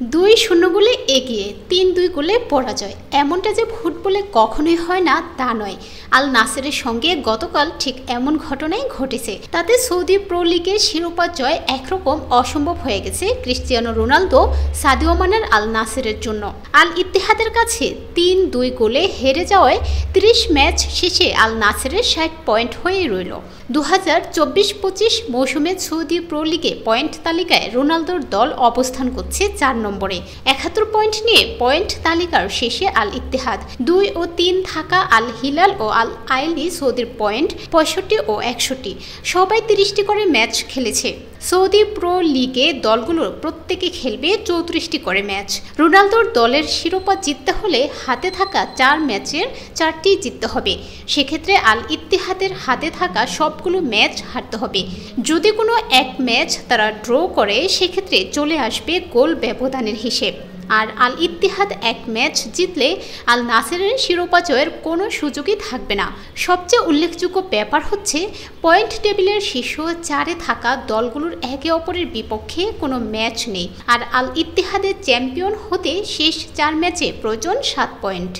2-0 গোলে এগিয়ে 3-2 গোলে পরাজয়, এমনটা যে ফুটবলে কখনোই হয় না তা নয়। আল নাসেরের সঙ্গে গতকাল ঠিক এমন ঘটনাই ঘটেছে। তাতে সৌদি প্রো লিগের শিরোপা জয় একরকম অসম্ভব হয়ে গেছে ক্রিস্টিয়ানো রোনালদো, সাদিও মানের আল নাসেরের জন্য। আল ইত্তেহাদের কাছে 3-2 গোলে হেরে যাওয়ায় 30 ম্যাচ শেষে আল নাসেরের 60 পয়েন্ট হয়ে রইল। 2024-25 মৌসুমে সৌদি প্রো লিগে পয়েন্ট তালিকায় রোনালদোর দল অবস্থান করছে 4 নম্বরে। 71 পয়েন্ট নিয়ে পয়েন্ট তালিকার শেষে আল ইত্তেহাদ। 2 ও 3 থাকা আল হিলাল ও আল আইলি সৌদির পয়েন্ট 65 ও 61, সবাই 30টি করে ম্যাচ খেলেছে। সৌদি প্রো লিগে দলগুলোর প্রত্যেকে খেলবে 34টি করে ম্যাচ। রোনালদোর দলের শিরোপা জিততে হলে হাতে থাকা 4 ম্যাচের 4টি জিততে হবে। সেক্ষেত্রে আল ইত্তেহাদের হাতে থাকা সবগুলো ম্যাচ হারতে হবে। যদি কোনো এক ম্যাচ তারা ড্র করে সেক্ষেত্রে চলে আসবে গোল ব্যবধানের হিসেব। আর আল ইত্তেহাদ এক ম্যাচ জিতলে আল নাসেরের শিরোপা জয়ের কোনো সুযোগই থাকবে না। সবচেয়ে উল্লেখযোগ্য ব্যাপার হচ্ছে পয়েন্ট টেবিলের শীর্ষ 4-এ থাকা দলগুলোর একে অপরের বিপক্ষে কোনো ম্যাচ নেই। আর আল ইত্তেহাদের চ্যাম্পিয়ন হতে শেষ 4 ম্যাচে প্রয়োজন 7 পয়েন্ট।